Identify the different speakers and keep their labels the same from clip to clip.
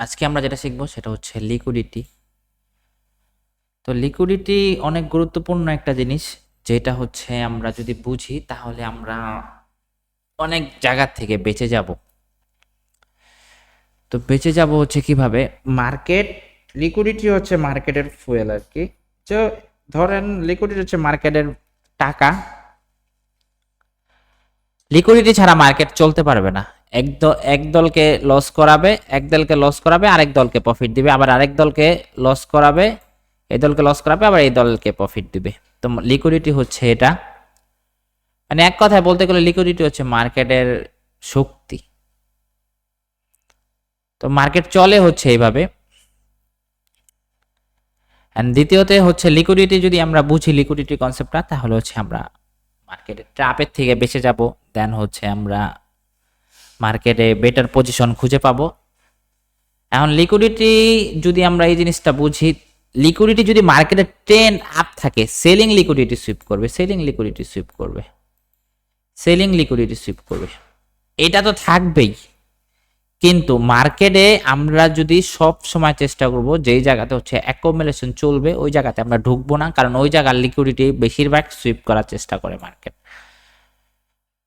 Speaker 1: আজকে আমরা যেটা শিখবো সেটা হচ্ছে লিকুইডিটি। তো লিকুইডিটি অনেক গুরুত্বপূর্ণ একটা জিনিস, যেটা হচ্ছে আমরা যদি বুঝি তাহলে আমরা অনেক জায়গা থেকে বেঁচে যাব। তো বেঁচে যাব হচ্ছে কিভাবে? মার্কেট লিকুইডিটি হচ্ছে মার্কেটের ফুয়েল আর কি। তো ধরেন লিকুইডিটি হচ্ছে মার্কেটের টাকা। লিকুইডিটি ছাড়া মার্কেট চলতে পারবে না। এক দলকে লস করাবে, এক দলকে লস করাবে, আরেক দলকে প্রফিট দিবে, আবার আরেক দলকে লস করাবে, এই দলকে লস করাবে, আবার এই দলকে প্রফিট দিবে। তো লিকুইডিটি হচ্ছে এটা, মানে এক কথায় বলতে গেলে লিকুইডিটি হচ্ছে মার্কেটের শক্তি। তো মার্কেট চলে হচ্ছে এইভাবে। এন্ড দ্বিতীয়তে হচ্ছে লিকুইডিটি, যদি আমরা বুঝি লিকুইডিটি কনসেপ্টটা, তাহলে হচ্ছে আমরা মার্কেটের ট্র্যাপের থেকে বেঁচে যাব। দেন হচ্ছে আমরা মার্কেটে বেটার পজিশন খুঁজে পাবো। এখন লিকুইডিটি যদি আমরা এই জিনিসটা বুঝি, লিকুইডিটি যদি মার্কেটে ট্রেন্ড আপ থাকে, সেলিং লিকুইডিটি সুইপ করবে, সেলিং লিকুইডিটি সুইপ করবে, সেলিং লিকুইডিটি সুইপ করবে, এটা তো থাকবেই। কিন্তু মার্কেটে আমরা যদি সব সময় চেষ্টা করব যেই জায়গাতে হচ্ছে অ্যাকুমুলেশন চলবে ওই জায়গাতে আমরা ঢুকবো না, কারণ ওই জায়গার লিকুইডিটি বেশিরভাগ সুইপ করার চেষ্টা করে মার্কেট।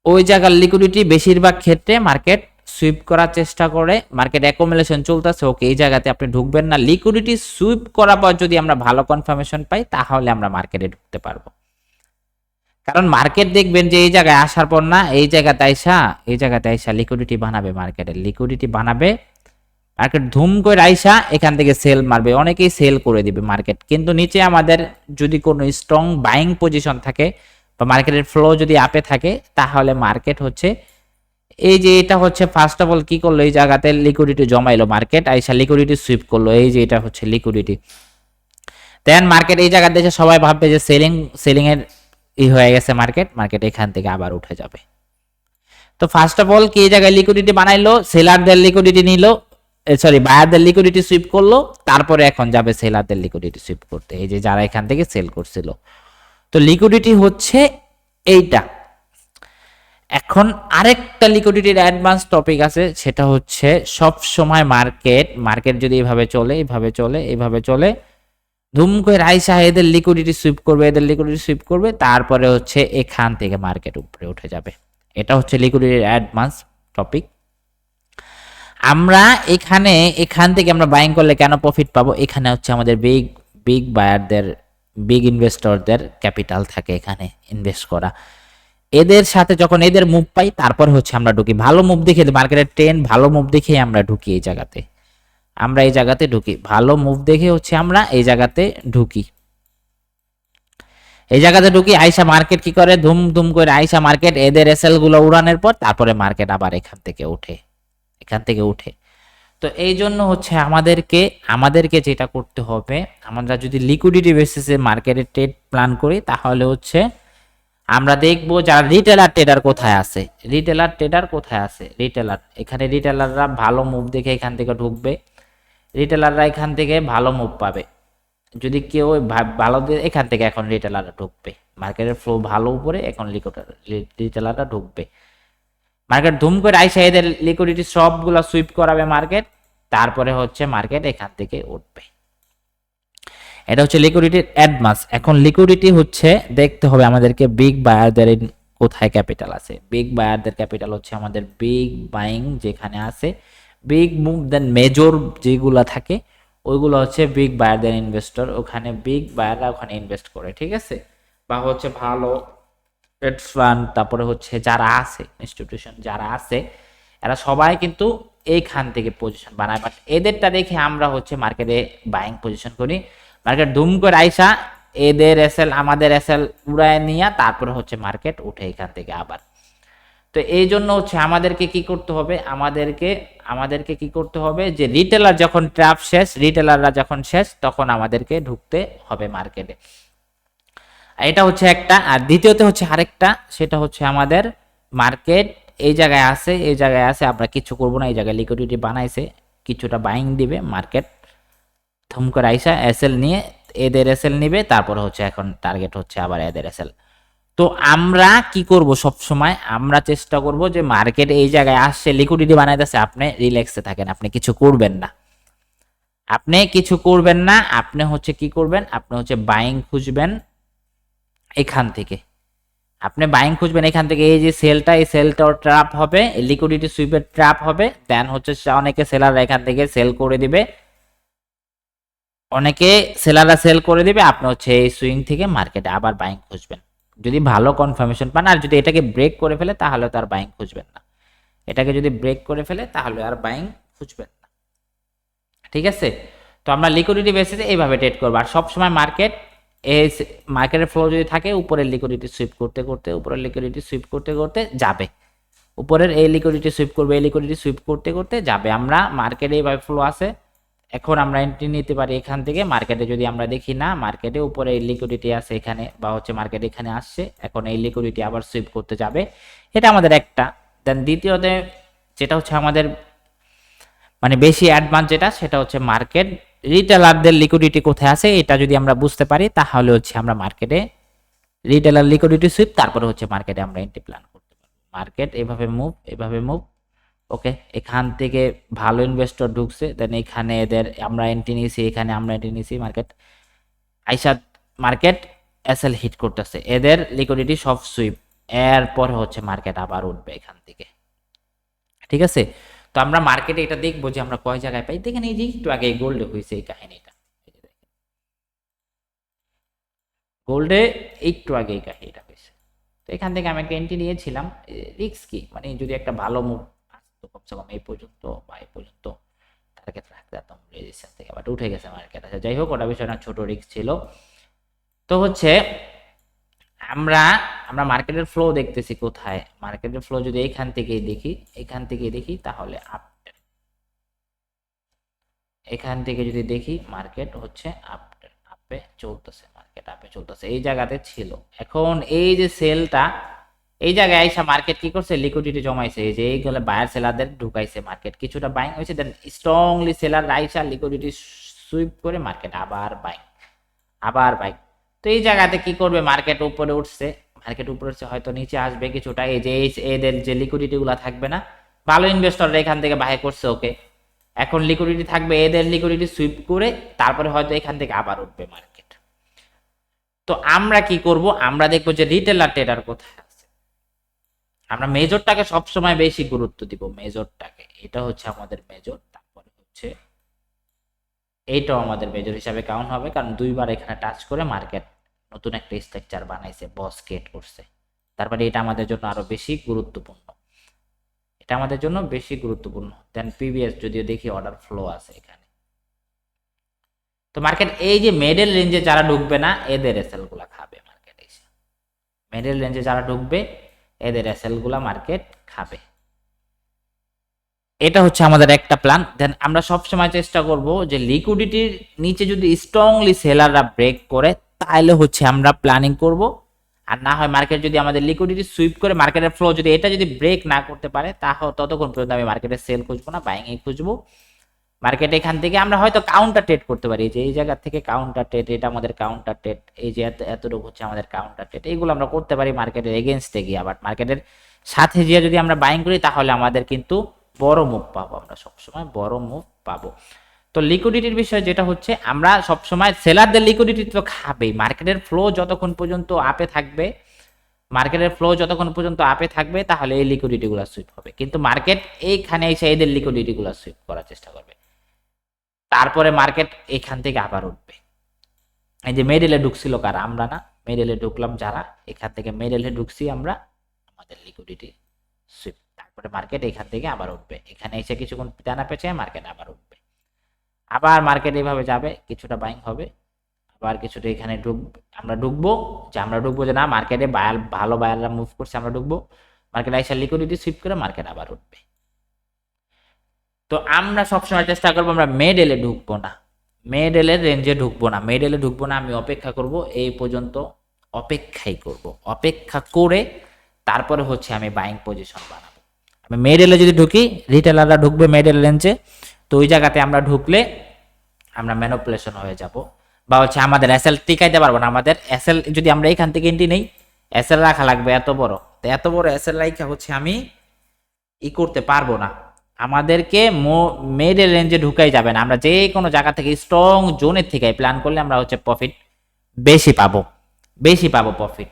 Speaker 1: ওই জায়গার লিকুইডিটি বেশিরভাগ ক্ষেত্রে মার্কেট সুইপ করার চেষ্টা করে। মার্কেট অ্যাকুমুলেশন চলতেছে, ওকে এই জায়গাতে আপনি ঢুকবেন না। লিকুইডিটি সুইপ করার পর যদি আমরা ভালো কনফার্মেশন পাই তাহলে আমরা মার্কেটে ঢুকতে পারবো। কারণ মার্কেট দেখবেন যে এই জায়গায় আসার পর না, এই জায়গাতে আইসা লিকুইডিটি বানাবে, মার্কেটের লিকুইডিটি বানাবে, মার্কেট ধুম করে আইসা এখান থেকে সেল মারবে, অনেকেই সেল করে দিবে মার্কেট। কিন্তু নিচে আমাদের যদি কোনো স্ট্রং বাইং পজিশন থাকে বা মার্কেটের ফ্লো যদি আপে থাকে, তাহলে মার্কেট হচ্ছে এই যে এটা হচ্ছে ফার্স্ট অফ অল কি করলো, এই জায়গাতে লিকুইডিটি জমাইলো, মার্কেট আইসা লিকুইডিটি সুইপ করলো, এই যে এটা হচ্ছে লিকুইডিটি। দেন মার্কেট এই জায়গাতে এসে সবাই ভাববে যে সেলিং এর হয়ে গেছে, মার্কেট এখান থেকে আবার উঠে যাবে। তো ফার্স্ট অফ অল কি এই জায়গায় লিকুইডিটি বানাইলো, সেলারদের লিকুইডিটি নিল, সরি বায়ারদের লিকুইডিটি সুইপ করলো, তারপরে এখন যাবে সেলারদের লিকুইডিটি সুইপ করতে, এই যে যারা এখান থেকে সেল করছিল। তো লিকুইডিটি হচ্ছে এইটা। এখন আরেকটা লিকুইডিটির অ্যাডভান্স টপিক আছে, সেটা হচ্ছে সব সময় মার্কেট যদি এইভাবে চলে ধুম করে রাইসা এদের লিকুইডিটি সুইপ করবে, তারপরে হচ্ছে এখান থেকে মার্কেট উপরে উঠে যাবে। এটা হচ্ছে লিকুইডিটির অ্যাডভান্স টপিক। আমরা এখান থেকে আমরা বাইং করলে কেন প্রফিট পাবো? এখানে হচ্ছে আমাদের বিগ বায়ারদের, বিগ ইনভেস্টরদের ক্যাপিটাল থাকে এখানে ইনভেস্ট করা। এদের সাথে যখন এদের মুভ পাই তারপর হচ্ছে আমরা ঢুকি, ভালো মুভ দেখে, মার্কেটের ট্রেন্ড ভালো মুভ দেখে আমরা ঢুকি এই জায়গাতে, ভালো মুভ দেখে হচ্ছে আমরা এই জায়গাতে ঢুকি। আইসা মার্কেট কি করে, ধুম করে আইসা মার্কেট এদের এসএল গুলো উড়ানোর পর তারপরে মার্কেট আবার এখান থেকে উঠে। তো এই জন্য হচ্ছে আমাদেরকে যেটা করতে হবে, আমরা যদি লিকুইডিটি বেসিসে মার্কেটে ট্রেড প্ল্যান করি, তাহলে হচ্ছে আমরা দেখবো যারা রিটেলার কোথায় আছে, এখানে রিটেলাররা ভালো মুভ দেখে এখান থেকে ঢুকবে, রিটেলাররা এখান থেকে ভালো মুভ পাবে। যদি কেউ ভালো এখান থেকে এখন রিটেলাররা ঢুকবে, মার্কেটের ফ্লো ভালো উপরে, এখন রিটেলাররা ঢুকবে। মার্কেট ধুম করে আইসা এদের লিকুইডিটি সবগুলো সুইপ করাবে মার্কেট, তারপরে হচ্ছে মার্কেট এখান থেকে উঠবে। এটা হচ্ছে লিকুইডিটির অ্যাডভান্স। এখন লিকুইডিটি হচ্ছে দেখতে হবে আমাদেরকে বিগ বায়ারদের কোথায় ক্যাপিটাল আছে। বিগ বায়ারদের ক্যাপিটাল হচ্ছে আমাদের বিগ বাইং যেখানে আছে, বিগ মুভ দেন মেজর যেগুলো থাকে ওইগুলো হচ্ছে বিগ বায়ারদের ইনভেস্টর, ওখানে বিগ বায়াররা ওখানে ইনভেস্ট করে, ঠিক আছে। বা হচ্ছে ভালো হেডজ ফান্ড, তারপরে হচ্ছে যারা আছে ইনস্টিটিউশন যারা আছে, এরা সবাই কিন্তু এইখান থেকে পজিশন বানায়। বাট এদেরটা দেখে আমরা হচ্ছে মার্কেটে বাইং পজিশন করি, মার্কেট ধুম করে আইসা এদের এসএল আমাদের এসএল উড়ায় নিয়ে তারপরে হচ্ছে মার্কেট উঠে এখান থেকে আবার। তো এই জন্য হচ্ছে আমাদেরকে কি করতে হবে যে রিটেলাররা যখন শেষ তখন আমাদেরকে ঢুকতে হবে মার্কেটে। এটা হচ্ছে একটা। আর দ্বিতীয়তে হচ্ছে আরেকটা, সেটা হচ্ছে আমাদের মার্কেট এই জায়গায় আছে, আমরা কিছু করবো না, এই জায়গায় লিকুইডিটি বানাইছে, কিছুটা বাইং দিবে, মার্কেট থম করে আইসা এসএল নিয়ে এদের এসএল নিবে, তারপর হচ্ছে এখন টার্গেট হচ্ছে আবার এদের এসএল। তো আমরা কি করব, সব সময় আমরা চেষ্টা করব যে মার্কেট এই জায়গায় আসছে লিকুইডিটি বানাইতেছে, আপনি রিল্যাক্সে থাকেন, আপনি কিছু করবেন না। আপনি কিছু করবেন না, আপনি হচ্ছে কি করবেন, আপনি হচ্ছে বাইং খুঁজবেন এখান থেকে, আপনি বাইং খুঁজবেন এখান থেকে। এই যে সেলটা, এই সেলটাও ট্র্যাপ হবে, লিকুইডিটি সুইপের ট্র্যাপ হবে, দেন হচ্ছে অনেকে সেলাররা এখান থেকে সেল করে দিবে, অনেকে সেলাররা সেল করে দিবে, আপনি হচ্ছে এই সুইং থেকে মার্কেটে আবার বাইং খুঁজবেন যদি ভালো কনফার্মেশন পান। আর যদি এটাকে ব্রেক করে ফেলে তাহলে তো আর বাইং খুঁজবেন না, এটাকে যদি ব্রেক করে ফেলে তাহলে আর বাইং খুঁজবেন না, ঠিক আছে। তো আমরা লিকুইডিটি বেসিসে এইভাবে ট্রেড করবো। আর সবসময় মার্কেট, এই মার্কেটের ফ্লো যদি থাকে উপরের লিকুইডিটি সুইপ করতে করতে, উপরের লিকুইডিটি সুইপ করতে করতে যাবে, উপরের এই লিকুইডিটি সুইপ করবে, এই লিকুইডিটি সুইপ করতে করতে যাবে। আমরা মার্কেটে এইভাবে ফ্লো আছে, এখন আমরা এন্ট্রি নিতে পারি এখান থেকে। মার্কেটে যদি আমরা দেখি না, মার্কেটে উপরে এই লিকুইডিটি আছে এখানে, বা হচ্ছে মার্কেট এখানে আসছে, এখন এই লিকুইডিটি আবার সুইপ করতে যাবে, এটা আমাদের একটা। দেন দ্বিতীয়তে যেটা হচ্ছে আমাদের মানে বেশি অ্যাডভান্স যেটা, সেটা হচ্ছে মার্কেট রিটেলারদের লিকুইডিটি কোথায় আছে এটা যদি আমরা বুঝতে পারি, তাহলে হচ্ছে আমরা মার্কেটে রিটেলার লিকুইডিটি সুইপ, তারপরে হচ্ছে মার্কেটে আমরা এন্ট্রি প্ল্যান করতে পারবো। মার্কেট এভাবে মুভ, এভাবে মুভ, ওকে। এখান থেকে ভালো ইনভেস্টর ঢুকছে, দেন এখানে এদের আমরা এন্ট্রি নিয়েছি, এখানে আমরা এন্ট্রি নিয়েছি, মার্কেট আইসা, মার্কেট এসএল হিট করতেছে, এদের লিকুইডিটি সব সুইপ, এরপরে হচ্ছে মার্কেট আবার উঠবে এখান থেকে, ঠিক আছে। তো আমরা মার্কেটে এটা দেখবো যে আমরা কয় জায়গায় পাই। দেখেন এই যে একটু আগে গোল্ডে হয়েছে এই কাহিনীটা, গোল্ডে একটু আগে এই কাহিনীটা হয়েছে। তো এখান থেকে আমি একটা এন্ট্রি নিয়েছিলাম, রিস্ক কি, মানে যদি একটা ভালো মুভ আসতো কমসে কম এই পর্যন্ত বা এই পর্যন্ত, টার্গেট রাখতে যেতাম রেজিস্ট্যান্স থেকে, বাট উঠে গেছে মার্কেট। আচ্ছা যাই হোক, ওটা বিষয় না, ছোট রিস্ক ছিল। তো হচ্ছে আমরা আমরা মার্কেটের ফ্লো দেখতেছি কোথায়, মার্কেটের ফ্লো যদি এখান থেকেই দেখি, এখান থেকেই দেখি, তাহলে আপ, এখান থেকে যদি দেখি মার্কেট হচ্ছে আপে চলতেছে, মার্কেট আপে চলতেছে, এই জায়গাতে ছিল। এখন এই যে সেলটা, এই জায়গায় আইসা মার্কেট কি করছে, লিকুইডিটি জমাইছে, এই যে এইগুলো বায়ার সেলারদের ঢুকাইছে, মার্কেট কিছুটা বাইং হয়েছে, দেন স্ট্রংলি সেলার আইসা লিকুইডিটি সুইপ করে মার্কেট আবার বাইং, আবার বাইং। তো এই জায়গাতে কি করবে, মার্কেট উপরে উঠছে, মার্কেট উপরে উঠছে, হয়তো নিচে আসবে কিছুটা, এই যে এদের যে লিকুইডিটি গুলা থাকবে না, ভালো ইনভেস্টররা এখান থেকে বাই করছে, ওকে। এখন লিকুইডিটি থাকবে, এদের লিকুইডিটি সুইপ করে তারপরে হয়তো এখান থেকে আবার উঠবে মার্কেট। তো আমরা কি করব, আমরা দেখবো যে রিটেলার ট্রেডার কোথায় আছে। আমরা মেজরটাকে সবসময় বেশি গুরুত্ব দিব, মেজরটাকে, এটা হচ্ছে আমাদের মেজর, তারপরে হচ্ছে এইটাও আমাদের মেজর হিসাবে কাউন্ট হবে, কারণ দুইবার এখানে টাচ করে মার্কেট নতুন একটা স্ট্রাকচার বানাইছে, বস ক্রিয়েট করছে, তারপরে এটা আমাদের জন্য আরো বেশি গুরুত্বপূর্ণ, এটা আমাদের জন্য বেশি গুরুত্বপূর্ণ। দেন পিবিএস যদিও দেখি অর্ডার ফ্লো আছে এখানে। তো মার্কেট এই যে মিডল রেঞ্জে যারা ঢুকবে না, এদের এসএল গুলা খাবে মার্কেট এসে, মিডল রেঞ্জে যারা ঢুকবে এদের এসএল গুলা মার্কেট খাবে। এটা হচ্ছে আমাদের একটা প্ল্যান। দেন আমরা সব সময় চেষ্টা করব যে লিকুইডিটির নিচে যদি স্ট্রংলি সেলাররা ব্রেক করে, তাহলে হচ্ছে আমরা প্ল্যানিং করব। আর না হয় মার্কেট যদি আমাদের লিকুইডিটি সুইপ করে, মার্কেটের ফ্লো যদি এটা যদি ব্রেক না করতে পারে, তাহলে ততক্ষণ পর্যন্ত আমি মার্কেটে সেল খুঁজবো না, বাইং এ খুঁজবো। মার্কেট এখান থেকে আমরা হয়তো কাউন্টার ট্রেড করতে পারি, যে এই জায়গা থেকে কাউন্টার ট্রেড, এটা আমাদের কাউন্টার ট্রেড, এই যে এতটুকু হচ্ছে আমাদের কাউন্টার ট্রেড, এইগুলো আমরা করতে পারি মার্কেটের এগেনস্টে গিয়ে। আবার মার্কেটের সাথে গিয়ে যদি আমরা বাইং করি, তাহলে আমাদের কিন্তু বড় মুভ পাবো, আমরা সবসময় বড় মুভ পাবো। তো লিকুইডিটির বিষয় যেটা হচ্ছে, আমরা সবসময় সেলারদের লিকুইডিটি তো খাবেই, মার্কেটের ফ্লো যতক্ষণ পর্যন্ত আপে থাকবে, মার্কেটের ফ্লো যতক্ষণ পর্যন্ত আপে থাকবে, তাহলে এই লিকুইডিটি গুলা সুইপ হবে। কিন্তু মার্কেট এইখানে এসে এদের লিকুইডিটি গুলা সুইপ করার চেষ্টা করবে, তারপরে মার্কেট এখান থেকে আবার উঠবে। এই যে মেডেলে ঢুকছিল কারা, আমরা না, মেডেলে ঢুকলাম যারা, এখান থেকে মেডেলে ঢুকছি আমরা, আমাদের লিকুইডিটি সুইপ, তারপরে মার্কেট এখান থেকে আবার উঠবে, এখানে এসে কিছুক্ষণ টানা পেঁচে মার্কেট আবার উঠবে, আবার মার্কেট এইভাবে যাবে, কিছুটা বাইং হবে, আবার কিছুটা এখানে ঢুকবে, আমরা ঢুকবো, যে আমরা ঢুকবো যে না মার্কেটে ভালো বায়াররা মুভ করছে, আমরা ঢুকবো, মার্কেট এসে লিকুইডিটি সুইপ করে মার্কেট আবার উঠবে। তো আমরা সবসময় চেষ্টা করবো আমরা মেডেলে ঢুকবো না, মেডেলের রেঞ্জে ঢুকবো না, মেডেলে ঢুকবো না, আমি অপেক্ষা করব, এই পর্যন্ত অপেক্ষাই করব, অপেক্ষা করে তারপরে হচ্ছে আমি বাইং পজিশন বানাবো। আমি মেডেলে যদি ঢুকি, রিটেলাররা ঢুকবে মেডেল রেঞ্জে, তো ওই জায়গাতে আমরা ঢুকলে আমরা ম্যানিপুলেশন হয়ে যাব, বা হচ্ছে আমাদের এসএল টিকাইতে পারবো না। আমাদের এসএল যদি আমরা এখান থেকে এন্ট্রি নেই, এসএল রাখা লাগবে এত বড়, তো এত বড় এসএল রাখা হচ্ছে আমি করতে পারবো না, আমাদেরকে মিডল রেঞ্জে ঢুকাই যাবে না, আমরা যে কোনো জায়গা থেকে স্ট্রং জোনের থেকে প্ল্যান করলে আমরা হচ্ছে প্রফিট বেশি পাবো, বেশি পাবো প্রফিট।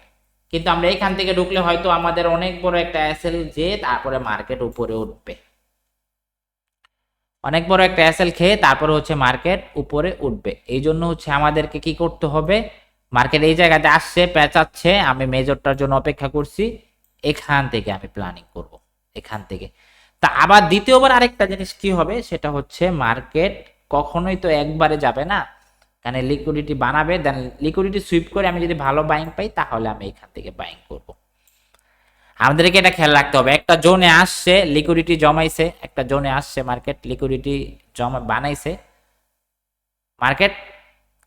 Speaker 1: কিন্তু আমরা এখান থেকে ঢুকলে হয়তো আমাদের অনেক বড় একটা এসএল যে তারপরে মার্কেট উপরে উঠবে, অনেক বড় একটা এসএল খেয়ে তারপরে হচ্ছে মার্কেট উপরে উঠবে। এই জন্য হচ্ছে আমাদেরকে কি করতে হবে, মার্কেট এই জায়গাতে আসছে পেঁচাচ্ছে, আমি মেজরটার জন্য অপেক্ষা করছি, এখান থেকে আমি প্ল্যানিং করব, এখান থেকে। তা আবার দ্বিতীয়বার আরেকটা জিনিস কি হবে সেটা হচ্ছে মার্কেট কখনোই তো একবারে যাবে না, কারণ লিকুইডিটি বানাবে, দেন লিকুইডিটি সুইপ করে আমি যদি ভালো বাইং পাই তাহলে আমি এখান থেকে বাইং করব। আমাদেরকে এটা খেয়াল রাখতে হবে, একটা জোনে আসছে লিকুইডিটি জমাইছে, একটা জোনে আসছে মার্কেট লিকুইডিটি জমা বানাইছে মার্কেট,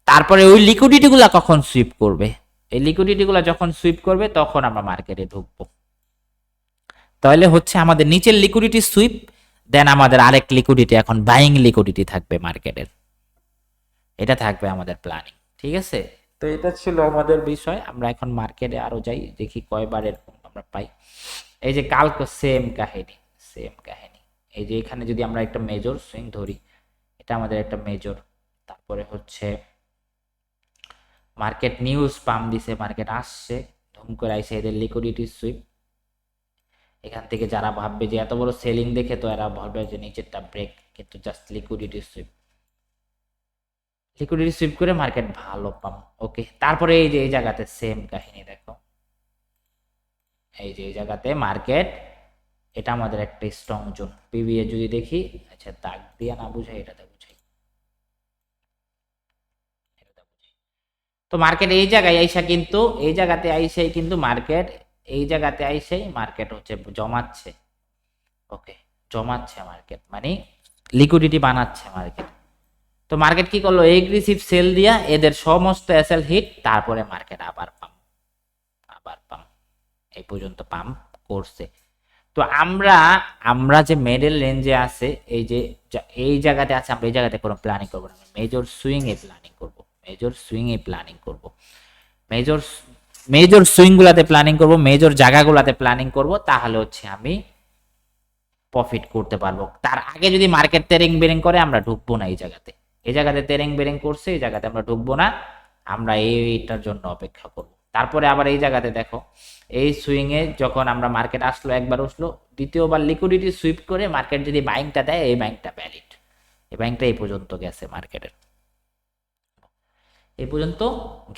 Speaker 1: তারপরে ওই লিকুইডিটি গুলা কখন সুইপ করবে, এই লিকুইডিটি গুলা যখন সুইপ করবে তখন আমরা মার্কেটে ঢুকবো। তাহলে হচ্ছে আমাদের নিচের লিকুইডিটি সুইপ, দেন আমাদের আরেক লিকুইডিটি এখন বাইং লিকুইডিটি থাকবে মার্কেটের, এটা থাকবে আমাদের প্ল্যানিং। ঠিক আছে, তো এটা ছিল আমাদের বিষয়। আমরা এখন মার্কেটে আরো যাই, দেখি কয়বার এরকম আমরা পাই। এই যে কালকে সেম কাহিনী, সেম কাহিনী। এই যে এখানে যদি আমরা একটা মেজর সুইং ধরি, এটা আমাদের একটা মেজর, তারপরে হচ্ছে মার্কেট নিউজ পাম দিছে, মার্কেট আসছে ধুম করে আইসে, এদের লিকুইডিটি সুইপ। এখান থেকে যারা ভাববে যে এত বড় সেলিং দেখে তো এরা ভাববে যে নিচেরটা ব্রেক, কিন্তু just liquidity sweep, liquidity sweep করে মার্কেট ভালো পাম। ওকে, তারপরে এই যে এই জায়গাতে সেম কাহিনী দেখো, এই যে এই জায়গাতে মার্কেট, এটা আমাদের একটা স্ট্রং জোন। পিভিএ যদি দেখি, আচ্ছা দাগ দিয়ে না বুঝাই, এটাতে বুঝাই, তো মার্কেট এই জায়গায় আইসা কিন্তু এই জায়গাতে আইসাই কিন্তু মার্কেট এই জায়গাতে আইসাই মার্কেট হচ্ছে জমাচ্ছে। ওকে, জমাচ্ছে মার্কেট মানে লিকুইডিটি বানাচ্ছে মার্কেট। তো মার্কেট কি করলো, এগ্রেসিভ সেল দিয়া এদের সমস্ত এসএল হিট, তারপরে মার্কেট আবার পাম্প, আবার পাম্প, এই পর্যন্ত পাম্প করছে। তো আমরা আমরা যে মিডল রেঞ্জে আছে, এই যে এই জায়গাতে আছে, আমরা এই জায়গাতে কোনো প্ল্যানিং করবো না, মেজর সুইং এ প্ল্যানিং করব, মেজর সুইং এ প্ল্যানিং করব, মেজর মেজর সুইং গুলাতে প্ল্যানিং করব, মেজর জায়গাগুলাতে প্ল্যানিং করব, তাহলে হচ্ছে আমি প্রফিট করতে পারবো। তার আগে যদি মার্কেট তেরেং বেরেং করে আমরা ঢুকবো না এই জায়গাতে, এই জায়গাতে তেরেং বেরেং করছে, এই জায়গাতে আমরা ঢুকবো না, আমরা এইটার জন্য অপেক্ষা করব। তারপরে আবার এই জায়গাতে দেখো, এই সুইং এ যখন আমরা মার্কেট আসলো, একবার উঠলো, দ্বিতীয়বার লিকুইডিটি সুইপ করে মার্কেট যদি বাইংটা দেয়, এই বাইংটা ভ্যালিড, এই বাইংটা এই পর্যন্ত গেছে মার্কেটের, এই পর্যন্ত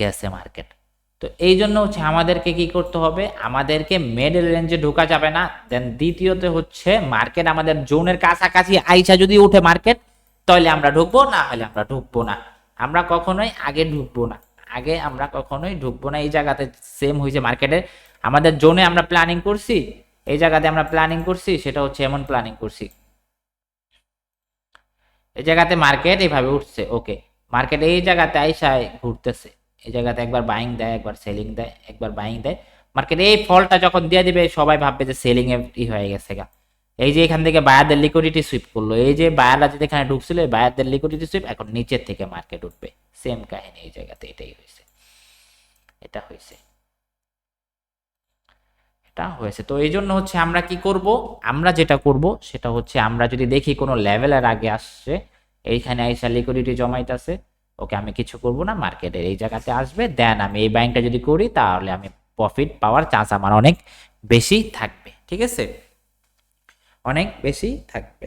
Speaker 1: গেছে মার্কেট। তো এই জন্য হচ্ছে আমাদেরকে কি করতে হবে, আমাদেরকে মিডল রেঞ্জে ঢোকা যাবে না। দেন দ্বিতীয়ত হচ্ছে মার্কেট আমাদের জোনের কাছাকাছি আইসা যদি উঠে মার্কেট, তাহলে আমরা ঢুকবো, না হলে আমরা ঢুকবো না, আমরা কখনোই আগে ঢুকবো না, আগে আমরা কখনোই ঢুকবো না। এই জায়গাতে সেম হয়েছে মার্কেটের, আমাদের জোনে আমরা প্ল্যানিং করছি, এই জায়গাতে আমরা প্ল্যানিং করছি, সেটা হচ্ছে এমন প্ল্যানিং করছি, এই জায়গাতে মার্কেট এইভাবে উঠছে। ওকে, মার্কেট এই জায়গাতে আইসায় ঘুরতেছে, এই জায়গাতে একবার বাইং দেয়, একবার সেলিং দেয়, একবার বাইং দেয়, মার্কেট এই ফলটা যখন দিয়ে দিবে সবাই ভাববে যে সেলিং এ হয়ে গেছে গা। এই যে এখান থেকে বায়ারদের লিকুইডিটি সুইপ করলো, এই যে বায়াররা যদি এখানে ঢুকছিল, বায়ারদের লিকুইডিটি সুইপ, এখন নিচের থেকে মার্কেট উঠবে, সেম কাহিনী এই জায়গাতে এটাই হয়েছে, এটা হয়েছে, এটা হয়েছে। তো এই জন্য হচ্ছে আমরা কি করব, আমরা যেটা করব সেটা হচ্ছে আমরা যদি দেখি কোনো লেভেলের আগে আসছে, এইখানে আইসা লিকুইডিটি জমাইতেছে, ওকে আমি কিছু করব না, মার্কেটের এই জায়গাতে আসবে, দেন আমি এই বাইংটা যদি করি তাহলে আমি প্রফিট পাওয়ার চান্স আমার অনেক বেশি থাকবে। ঠিক আছে, অনেক বেশি থাকবে।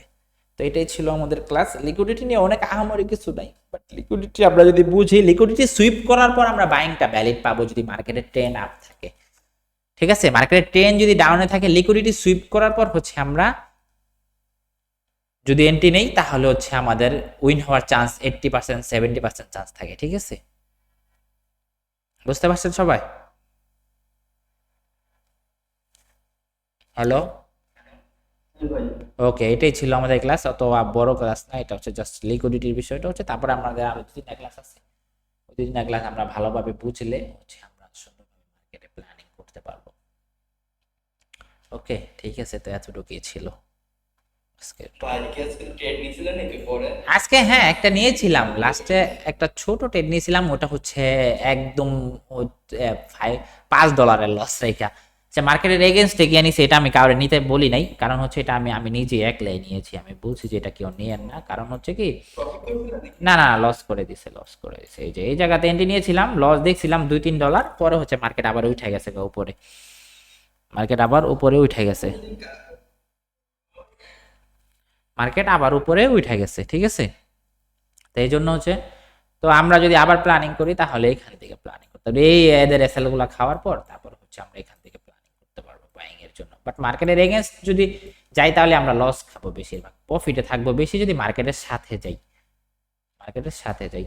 Speaker 1: তো এটাই ছিল আমাদের ক্লাস। লিকুইডিটি নিয়ে অনেক আহামরি কিছু নাই, বাট লিকুইডিটি আমরা যদি বুঝি, লিকুইডিটি সুইপ করার পর আমরা বাইংটা ভ্যালিড পাবো যদি মার্কেটের ট্রেন্ড আপ থাকে। ঠিক আছে, মার্কেটের ট্রেন্ড যদি ডাউনে থাকে, লিকুইডিটি সুইপ করার পর হচ্ছে আমরা যদি এন্ট্রি নেই, তাহলে হচ্ছে আমাদের উইন হওয়ার চান্স 80% 70% চান্স থাকে। ঠিক আছে, বুঝতে পারছেন সবাই? হ্যালো, ওকে, এটাই ছিল আমাদের ক্লাস, অত বড় ক্লাস না, এটা হচ্ছে জাস্ট লিকুইডিটির বিষয়টা হচ্ছে। তারপরে আমাদের আরো 2-3টা ক্লাস আছে, ওই 2-3টা ক্লাস আমরা ভালোভাবে বুঝলে হচ্ছে আমরা সুন্দরভাবে মার্কেটে প্ল্যানিং করতে পারবো। ওকে, ঠিক আছে, তো এতটুকুই ছিল আজকে। হ্যাঁ, একটা নিয়েছিলাম লাস্টে, একটা ছোট ট্রেড নিয়েছিলাম, ওটা হচ্ছে একদম $5 লস রেখা, আচ্ছা, মার্কেটের এগেনস্টে গিয়ে নিছে, এটা আমি কাউরে নিতে বলি নাই, কারণ হচ্ছে এটা আমি আমি নিজে একলাই নিয়েছি। আমি বলছি যে এটা কেউ নিয়েন না, কারণ হচ্ছে কি, না না, লস করে দিছে, লস করে দিছে। এই যে এই জায়গাতে এন্ট্রি নিয়েছিলাম, লস দেখছিলাম $2-3, পরে হচ্ছে মার্কেট আবার উঠে গেছে গা উপরে, মার্কেট আবার উপরে উঠে গেছে, মার্কেট আবার উপরে উঠে গেছে, ঠিক আছে। তো এই জন্য হচ্ছে, তো আমরা যদি আবার প্ল্যানিং করি তাহলে এখান থেকে প্ল্যানিং করতে হবে, এই এদের এসএল গুলা খাওয়ার পর তারপর হচ্ছে আমরা এখান থেকে প্ল্যানিং করতে পারবো বাইং এর জন্য। বাট মার্কেটের এগেনস্ট যদি যাই তাহলে আমরা লস খাবো বেশিরভাগ, প্রফিটে থাকবো বেশি যদি মার্কেটের সাথে যাই, মার্কেটের সাথে যাই।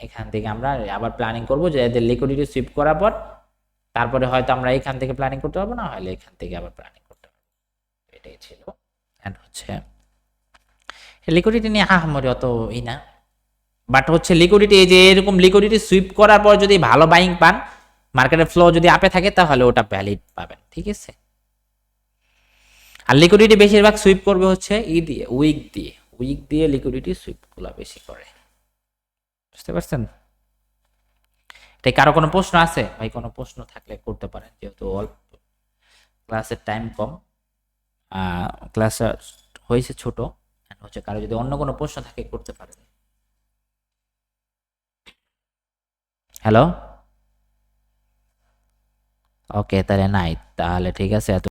Speaker 1: এখান থেকে আমরা আবার প্ল্যানিং করবো যে এদের লিকুইডিটি সুইপ করার পর তারপরে হয়তো আমরা এখান থেকে প্ল্যানিং করতে পারবো, না হলে এখান থেকে আবার প্ল্যানিং করতে পারবো। এটাই ছিল। এন্ড হচ্ছে লিকুইডিটি নিয়ে আহামরি অত ই না, বাট হচ্ছে লিকুইডিটি, এই যে এরকম লিকুইডিটি সুইপ করার পর যদি ভালো বাইং পান, মার্কেটের ফ্লো যদি আপে থাকে তাহলে ওটা ভ্যালিড পাবেন, ঠিক আছে। আর লিকুইডিটি বেশিরভাগ সুইপ করবে হচ্ছে ই দিয়ে, উইক দিয়ে, উইক দিয়ে লিকুইডিটি সুইপ গুলা বেশি করে, বুঝতে পারছেন। তাই কারো কোনো প্রশ্ন আছে ভাই? কোনো প্রশ্ন থাকলে করতে পারেন, যেহেতু অল্প ক্লাসের টাইম কম, ক্লাস হয়েছে ছোট, হচ্ছে কারো যদি অন্য কোনো প্রশ্ন থাকে করতে পারেন। হ্যালো, ওকে, তাহলে নাই, তাহলে ঠিক আছে।